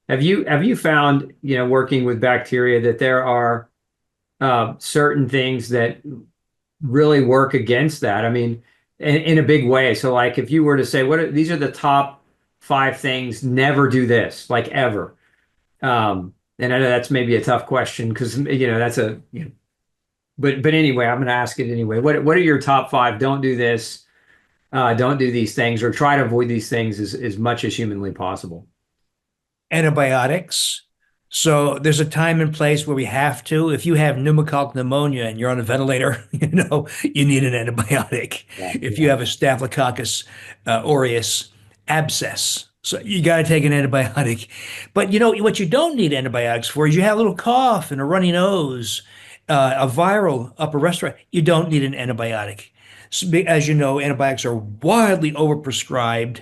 Have you found, working with bacteria that there are certain things that really work against that? I mean, in a big way. So like if you were to say, these are the top five things, never do this, like ever. And I know that's maybe a tough question because that's but anyway, I'm going to ask it anyway. What are your top five? Don't do this. Don't do these things, or try to avoid these things as much as humanly possible. Antibiotics. So there's a time and place where we have to. If you have pneumococcal pneumonia and you're on a ventilator, you need an antibiotic. Yeah, If you yeah. have a Staphylococcus aureus abscess, so you got to take an antibiotic. But what you don't need antibiotics for is you have a little cough and a runny nose, a viral upper respiratory. You don't need an antibiotic. So, as you know, antibiotics are widely overprescribed.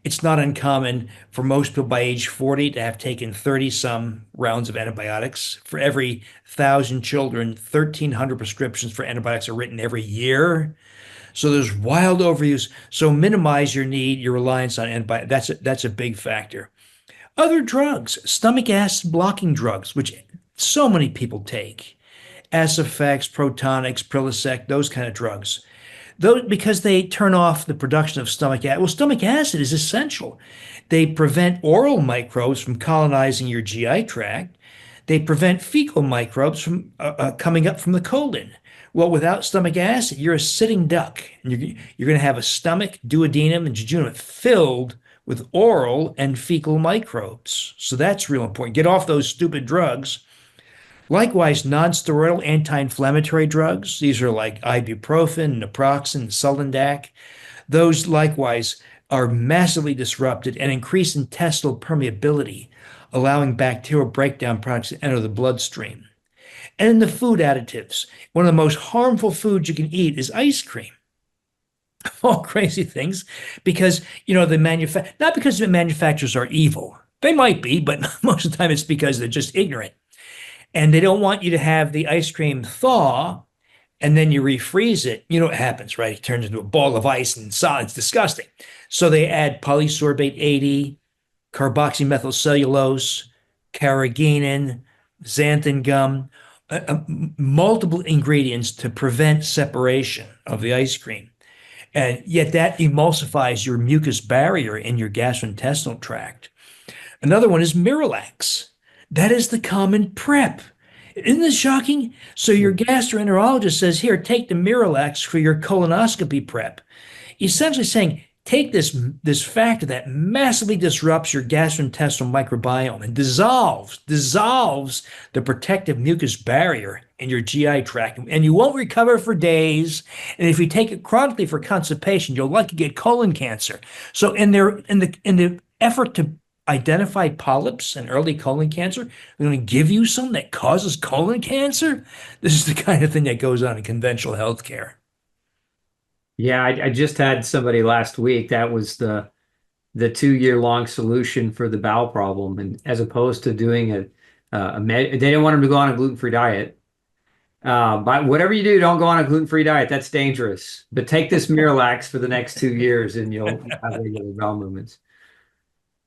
It's not uncommon for most people by age 40 to have taken 30 some rounds of antibiotics. For every 1,000 children, 1,300 prescriptions for antibiotics are written every year. So there's wild overuse. So minimize your reliance on antibiotics. That's a big factor. Other drugs, stomach acid blocking drugs, which so many people take, Acifex, Protonix, Prilosec, those kind of drugs. Those, because they turn off the production of stomach acid. Well, stomach acid is essential. They prevent oral microbes from colonizing your GI tract. They prevent fecal microbes from coming up from the colon. Well, without stomach acid, you're a sitting duck. And you're going to have a stomach, duodenum, and jejunum filled with oral and fecal microbes. So that's real important. Get off those stupid drugs. Likewise, nonsteroidal anti-inflammatory drugs, these are like ibuprofen, naproxen, Sulindac. Those likewise are massively disrupted and increase intestinal permeability, allowing bacterial breakdown products to enter the bloodstream. And in the food additives, one of the most harmful foods you can eat is ice cream. All crazy things because, not because the manufacturers are evil. They might be, but most of the time it's because they're just ignorant. And they don't want you to have the ice cream thaw and then you refreeze it. You know what happens, right? It turns into a ball of ice and solid. It's disgusting. So they add polysorbate 80, carboxymethylcellulose, carrageenan, xanthan gum, multiple ingredients to prevent separation of the ice cream. And yet that emulsifies your mucus barrier in your gastrointestinal tract. Another one is Miralax. That is the common prep. Isn't this shocking? So your gastroenterologist says, here, take the Miralax for your colonoscopy prep. Essentially saying, take this factor that massively disrupts your gastrointestinal microbiome and dissolves the protective mucus barrier in your GI tract, and you won't recover for days. And if you take it chronically for constipation, you'll likely get colon cancer. So in the effort to identify polyps and early colon cancer, they're going to give you some that causes colon cancer. This is the kind of thing that goes on in conventional healthcare. Yeah, I just had somebody last week that was the 2 year long solution for the bowel problem, and as opposed to doing they didn't want him to go on a gluten-free diet. But whatever you do, don't go on a gluten-free diet. That's dangerous. But take this Miralax for the next 2 years, and you'll have regular bowel movements.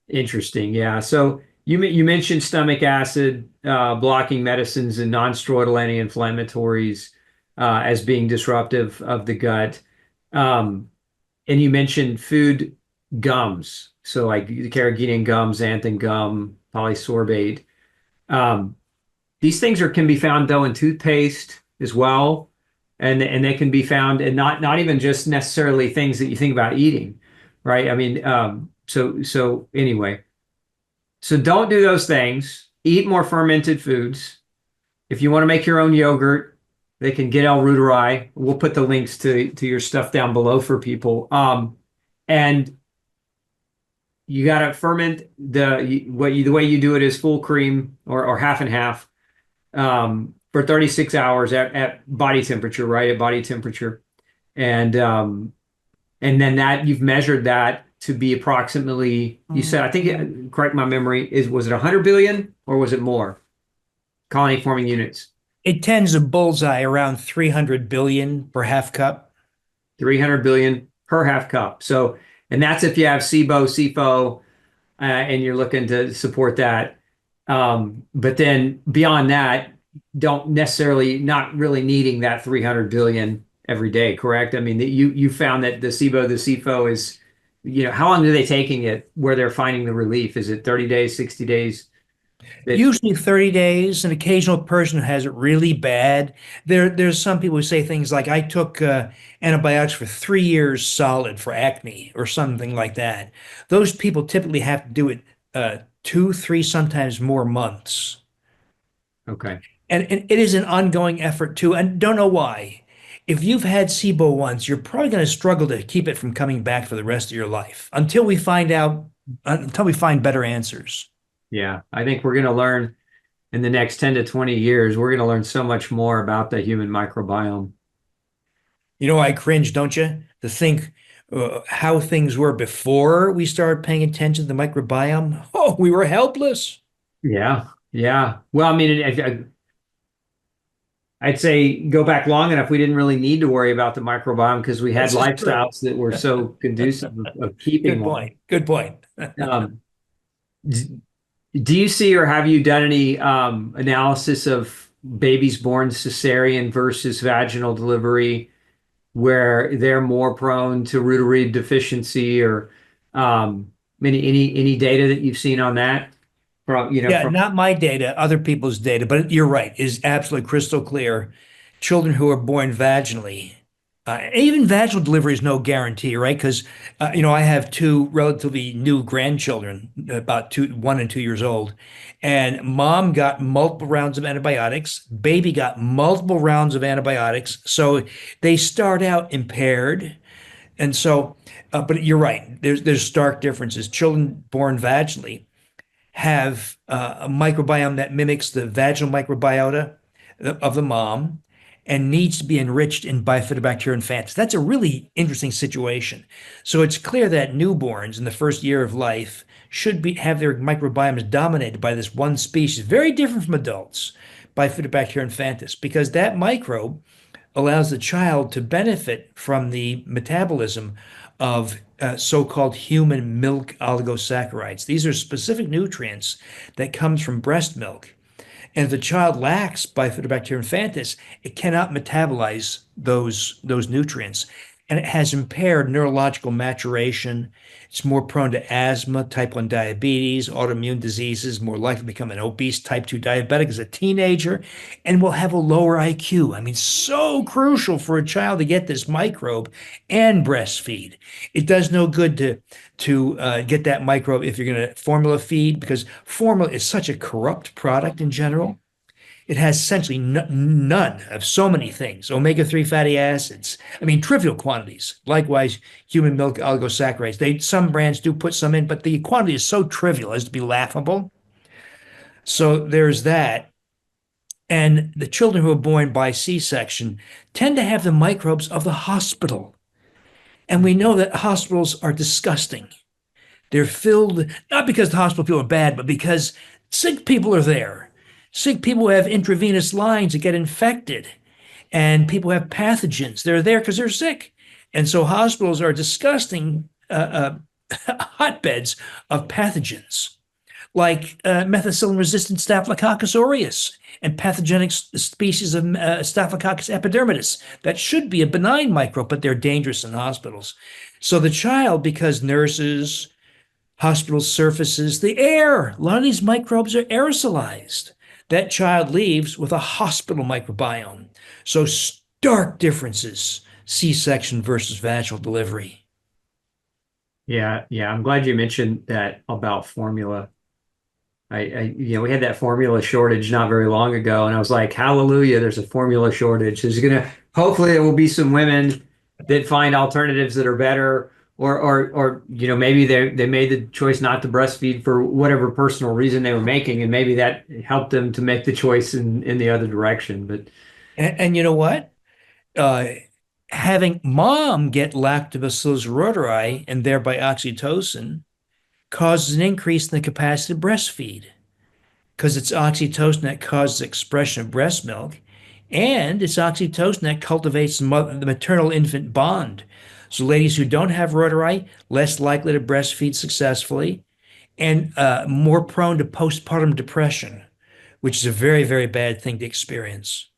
Interesting. Yeah. So you mentioned stomach acid blocking medicines and nonsteroidal anti-inflammatories as being disruptive of the gut. And you mentioned food gums. So like the carrageenan gum, xanthan gum, polysorbate. Um, these things can be found though in toothpaste as well. And they can be found and not even just necessarily things that you think about eating, right? I mean, so anyway, so don't do those things. Eat more fermented foods. If you want to make your own yogurt, they can get El Reuteri. We'll put the links to your stuff down below for people. And you got to ferment the way you do it is full cream or half and half for 36 hours at body temperature, right? At body temperature, and then that you've measured that to be approximately, you said, I think, correct my memory, was it 100 billion or was it more colony forming units? It tends a bullseye around 300 billion per half cup. 300 billion per half cup. So, and that's if you have SIBO, SIFO, and you're looking to support that. But then beyond that, don't necessarily not really needing that 300 billion every day, correct? I mean, you found that the SIBO, the CFO is, how long are they taking it where they're finding the relief? Is it 30 days, 60 days? That Usually 30 days, an occasional person who has it really bad. There's some people who say things like, I took antibiotics for 3 years solid for acne or something like that. Those people typically have to do it 2, 3, sometimes more months. okay. And it is an ongoing effort too. And don't know why. If you've had SIBO once, you're probably going to struggle to keep it from coming back for the rest of your life until we find better answers. Yeah, I think we're going to learn in the next 10 to 20 years, we're going to learn so much more about the human microbiome. You know, I cringe, don't you? To think how things were before we started paying attention to the microbiome. Oh, we were helpless. Yeah, yeah. Well, I mean, I'd say go back long enough, we didn't really need to worry about the microbiome because we had This is true. lifestyles that were so conducive of keeping Good one. point. Good point. Um, d- do you see or have you done any analysis of babies born cesarean versus vaginal delivery where they're more prone to Reuteri deficiency or any data that you've seen on that from Yeah, from not my data, other people's data, but you're right, it is absolutely crystal clear. Children who are born vaginally, even vaginal delivery is no guarantee, right? Because, I have two relatively new grandchildren, about 1 and 2 years old, and mom got multiple rounds of antibiotics, baby got multiple rounds of antibiotics. So they start out impaired. And so, but you're right, there's stark differences. Children born vaginally have a microbiome that mimics the vaginal microbiota of the mom and needs to be enriched in Bifidobacterium infantis. That's a really interesting situation. So it's clear that newborns in the first year of life should have their microbiomes dominated by this one species, very different from adults, Bifidobacterium infantis, because that microbe allows the child to benefit from the metabolism of so-called human milk oligosaccharides. These are specific nutrients that comes from breast milk. And if the child lacks Bifidobacterium infantis, it cannot metabolize those nutrients. And it has impaired neurological maturation. It's more prone to asthma, type 1 diabetes, autoimmune diseases, more likely to become an obese type 2 diabetic as a teenager, and will have a lower IQ. I mean, so crucial for a child to get this microbe and breastfeed. It does no good to get that microbe if you're going to formula feed, because formula is such a corrupt product in general. It has essentially none of so many things, omega-3 fatty acids. I mean, trivial quantities. Likewise, human milk oligosaccharides. Some brands do put some in, but the quantity is so trivial as to be laughable. So there's that. And the children who are born by C-section tend to have the microbes of the hospital. And we know that hospitals are disgusting. They're filled, not because the hospital people are bad, but because sick people are there. Sick people have intravenous lines that get infected, and people have pathogens. They're there because they're sick. And so hospitals are disgusting hotbeds of pathogens like methicillin-resistant Staphylococcus aureus and pathogenic species of Staphylococcus epidermidis that should be a benign microbe, but they're dangerous in hospitals. So the child, because nurses, hospital surfaces, the air. A lot of these microbes are aerosolized. That child leaves with a hospital microbiome. So stark differences, C-section versus vaginal delivery. Yeah, yeah. I'm glad you mentioned that about formula. We had that formula shortage not very long ago, and I was like, hallelujah, there's a formula shortage. Hopefully there will be some women that find alternatives that are better, or maybe they made the choice not to breastfeed for whatever personal reason they were making, and maybe that helped them to make the choice in the other direction. But And you know what? Uh, Having mom get lactobacillus reuteri and thereby oxytocin causes an increase in the capacity to breastfeed because it's oxytocin that causes expression of breast milk, and it's oxytocin that cultivates the maternal-infant bond. So ladies who don't have reuteri, less likely to breastfeed successfully, and more prone to postpartum depression, which is a very, very bad thing to experience.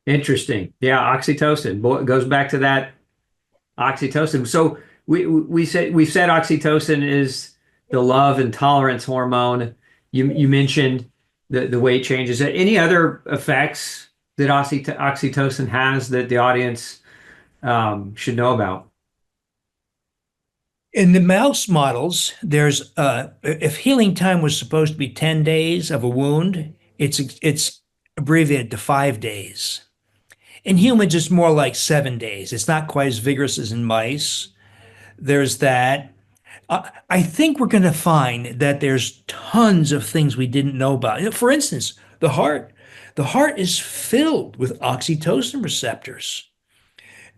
Interesting. Yeah, oxytocin. Boy, it goes back to that oxytocin. So we've said oxytocin is the love and tolerance hormone. You mentioned the weight changes. Any other effects that oxytocin has that the audience should know about? In the mouse models, there's if healing time was supposed to be 10 days of a wound, it's abbreviated to 5 days. In humans, it's more like 7 days. It's not quite as vigorous as in mice. There's that. I think we're going to find that there's tons of things we didn't know about. For instance, the heart. The heart is filled with oxytocin receptors.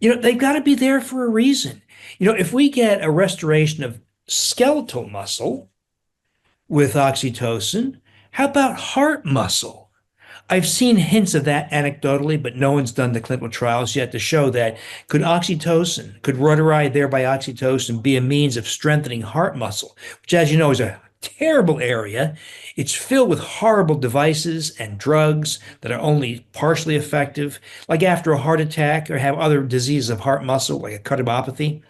They've got to be there for a reason. If we get a restoration of skeletal muscle with oxytocin, how about heart muscle? I've seen hints of that anecdotally, but no one's done the clinical trials yet to show that could Reuteri, thereby oxytocin, be a means of strengthening heart muscle, which, as you know, is a terrible area. It's filled with horrible devices and drugs that are only partially effective, like after a heart attack or have other diseases of heart muscle, like a cardiomyopathy.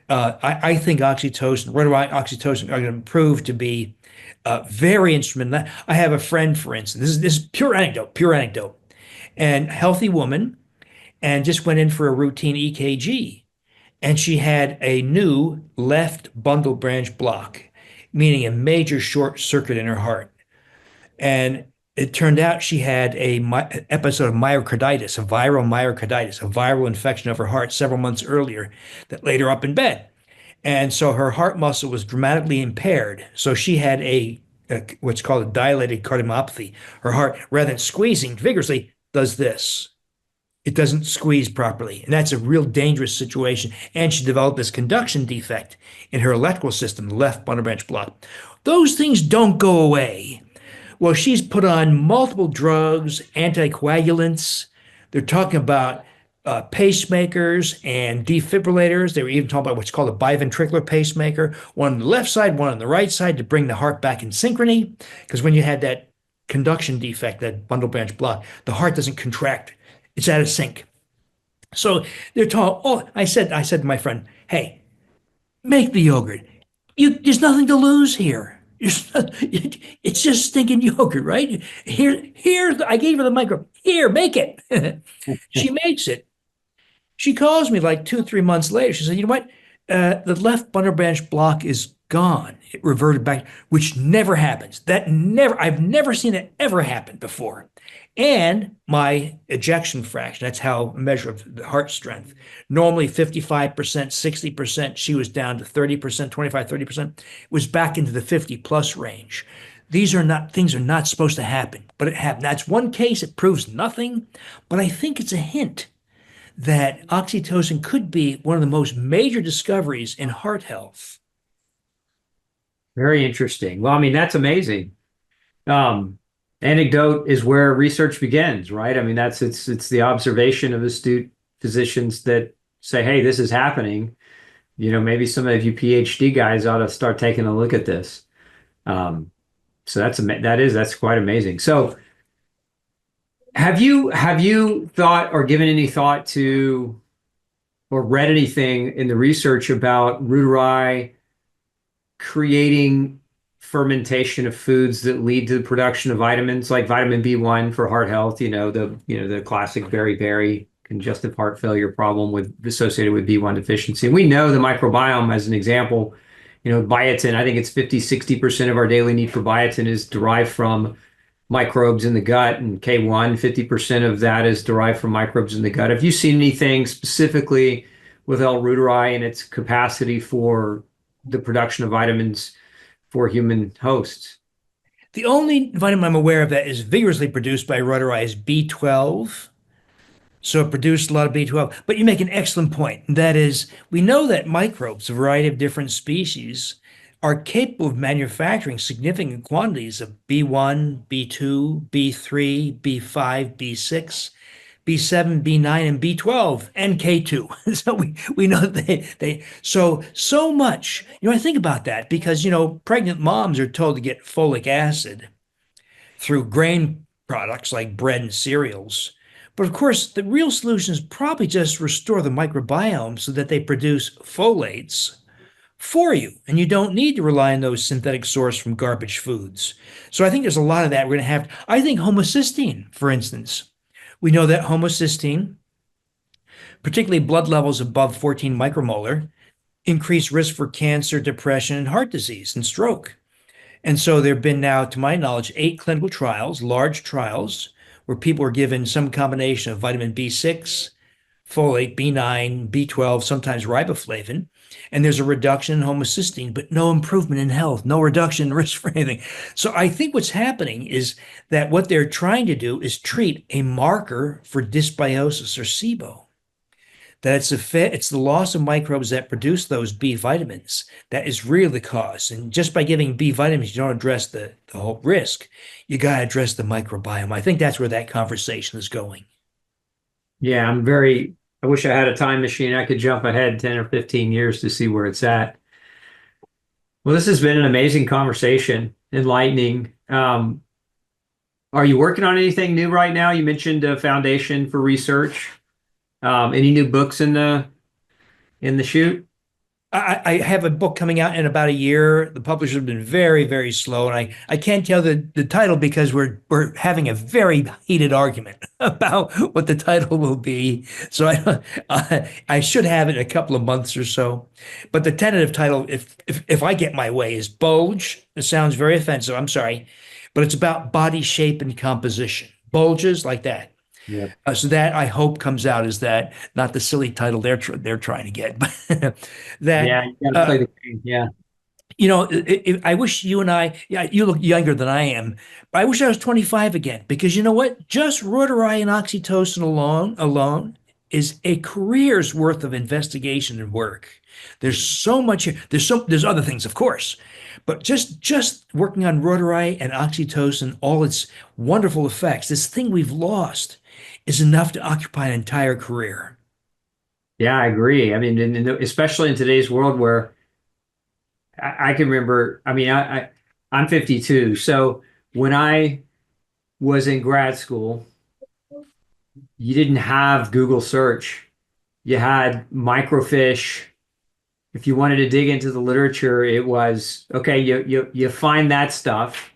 I think Reuteri oxytocin are going to prove to be very instrumental. I have a friend, for instance, this is pure anecdote, and healthy woman, and just went in for a routine EKG, and she had a new left bundle branch block, meaning a major short circuit in her heart. And it turned out she had an episode of myocarditis, a viral infection of her heart several months earlier that laid her up in bed. And so her heart muscle was dramatically impaired. So she had what's called a dilated cardiomyopathy. Her heart, rather than squeezing vigorously, does this. It doesn't squeeze properly. And that's a real dangerous situation. And she developed this conduction defect in her electrical system, the left bundle branch block. Those things don't go away. Well, she's put on multiple drugs, anticoagulants. They're talking about pacemakers and defibrillators. They were even talking about what's called a biventricular pacemaker, one on the left side, one on the right side to bring the heart back in synchrony. Because when you had that conduction defect, that bundle branch block, the heart doesn't contract. It's out of sync. So they're talking. Oh, I said to my friend, hey, make the yogurt. There's nothing to lose here. It's just stinking yogurt, right? Here, I gave her the micro. Here, make it. She makes it. She calls me like 2, 3 months later. She said, you know what? The left bundle branch block is gone. It reverted back, which never happens. I've never seen it ever happen before. And my ejection fraction, that's how a measure of the heart strength. Normally 55%, 60%. She was down to 30%, 25, 30%. It was back into the 50 plus range. Things are not supposed to happen, but it happened. That's one case. It proves nothing, but I think it's a hint that oxytocin could be one of the most major discoveries in heart health. Very interesting. Well, I mean, that's amazing. Anecdote is where research begins, right? I mean, it's the observation of astute physicians that say, hey, this is happening. Maybe some of you PhD guys ought to start taking a look at this. So that's quite amazing. So have you thought or given any thought to or read anything in the research about Reuteri creating fermentation of foods that lead to the production of vitamins like vitamin B1 for heart health, the classic beriberi congestive heart failure problem associated with B1 deficiency. And we know the microbiome as an example, biotin, I think it's 50-60% of our daily need for biotin is derived from microbes in the gut, and K1, 50% of that is derived from microbes in the gut. Have you seen anything specifically with L-Reuteri and its capacity for the production of vitamins for human hosts? The only vitamin I'm aware of that is vigorously produced by Reuteri is B12. So it produced a lot of B12. But you make an excellent point. That is, we know that microbes, a variety of different species, are capable of manufacturing significant quantities of B1, B2, B3, B5, B6, B7, B9, and B12, and K2. So we know they so much. I think about that because pregnant moms are told to get folic acid through grain products like bread and cereals. But of course, the real solution is probably just restore the microbiome so that they produce folates for you, and you don't need to rely on those synthetic sources from garbage foods. So I think there's a lot of that we're going to have. I think homocysteine, for instance, we know that homocysteine, particularly blood levels above 14 micromolar, increase risk for cancer, depression, and heart disease and stroke. And so there have been now, to my knowledge, 8 clinical trials, large trials, where people were given some combination of vitamin B6, folate, B9, B12, sometimes riboflavin, and there's a reduction in homocysteine, but no improvement in health, no reduction in risk for anything. So I think what's happening is that what they're trying to do is treat a marker for dysbiosis or SIBO. That it's the loss of microbes that produce those B vitamins that is really the cause. And just by giving B vitamins, you don't address the whole risk. You got to address the microbiome. I think that's where that conversation is going. Yeah, I wish I had a time machine. I could jump ahead 10 or 15 years to see where it's at. Well, this has been an amazing conversation, enlightening. Are you working on anything new right now? You mentioned a foundation for research. Any new books in the chute? I have a book coming out in about a year. The publishers have been very, very slow, and I can't tell the title because we're having a very heated argument about what the title will be. So I should have it in a couple of months or so. But the tentative title, if I get my way, is Bulge. It sounds very offensive. I'm sorry, but it's about body shape and composition. Bulges like that. Yeah. So that I hope comes out is that not the silly title they're trying to get, but that Yeah, you got to play the game. Yeah. I wish you and I, yeah, you look younger than I am, but I wish I was 25 again because you know what? Just Reuteri and Oxytocin alone is a career's worth of investigation and work. There's so much here. There's other things, of course, but just working on Reuteri and Oxytocin, all its wonderful effects, this thing we've lost, is enough to occupy an entire career. Yeah, I agree. I mean, especially in today's world where I can remember, I mean, I'm 52. So when I was in grad school, you didn't have Google search. You had microfiche. If you wanted to dig into the literature, it was okay, you find that stuff.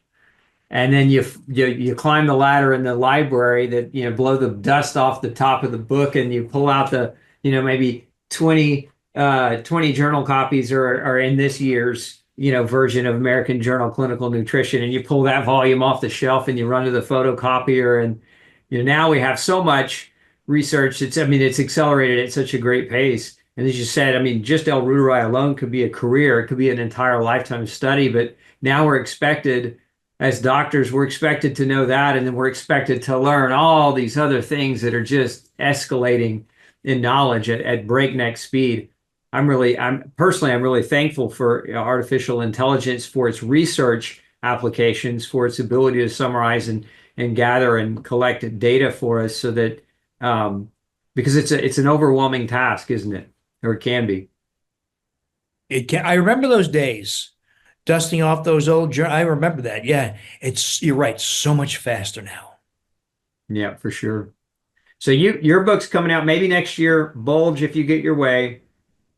And then you climb the ladder in the library that blow the dust off the top of the book, and you pull out the maybe 20 journal copies are in this year's version of American Journal of Clinical Nutrition, and you pull that volume off the shelf and you run to the photocopier, and now we have so much research. It's accelerated at such a great pace. And as you said, I mean, just L-reuteri alone could be a career. It could be an entire lifetime study. But now we're expected, as doctors, we're expected to know that, and then we're expected to learn all these other things that are just escalating in knowledge at breakneck speed. I'm really thankful for artificial intelligence, for its research applications, for its ability to summarize and gather and collect data for us, so that because it's an overwhelming task, isn't it? Or it can be. I remember those days, dusting off those old journals. I remember that. Yeah, you're right. So much faster now. Yeah, for sure. So your book's coming out maybe next year, Bulge, if you get your way.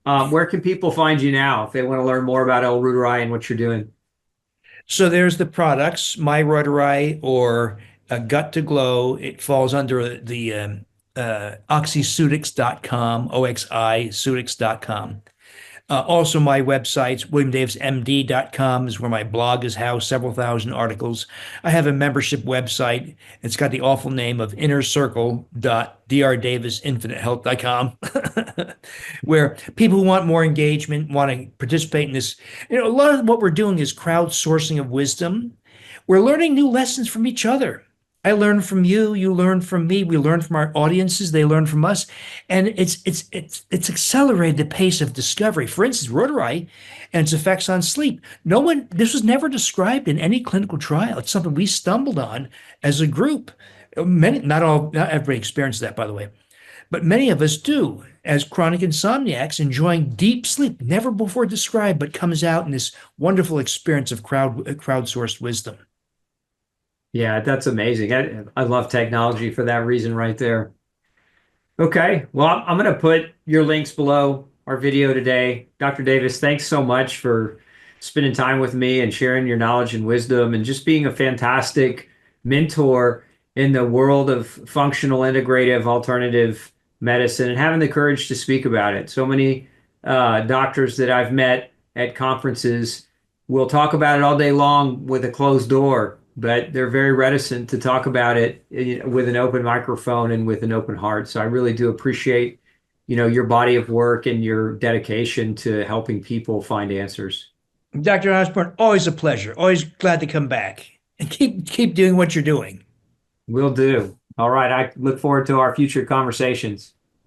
Where can people find you now if they want to learn more about L-reuteri and what you're doing? So there's the products, My Reuteri or Gut to Glow. It falls under the oxyceutics.com, oxicutics.com. Also, my websites, williamdavismd.com is where my blog is housed, several thousand articles. I have a membership website. It's got the awful name of innercircle.drdavisinfinitehealth.com, where people who want more engagement, want to participate in this. A lot of what we're doing is crowdsourcing of wisdom. We're learning new lessons from each other. I learn from you, you learn from me, we learn from our audiences, they learn from us, and it's accelerated the pace of discovery. For instance, Reuteri and its effects on sleep. This was never described in any clinical trial. It's something we stumbled on as a group Many, not everybody experienced that, by the way, but many of us do as chronic insomniacs enjoying deep sleep, never before described, but comes out in this wonderful experience of crowdsourced wisdom. Yeah, that's amazing. I love technology for that reason right there. Okay, well, I'm going to put your links below our video today. Dr. Davis, thanks so much for spending time with me and sharing your knowledge and wisdom and just being a fantastic mentor in the world of functional, integrative, alternative medicine and having the courage to speak about it. So many doctors that I've met at conferences will talk about it all day long with a closed door, but they're very reticent to talk about it with an open microphone and with an open heart. So I really do appreciate, your body of work and your dedication to helping people find answers. Dr. Osborne, always a pleasure. Always glad to come back and keep doing what you're doing. Will do. All right. I look forward to our future conversations.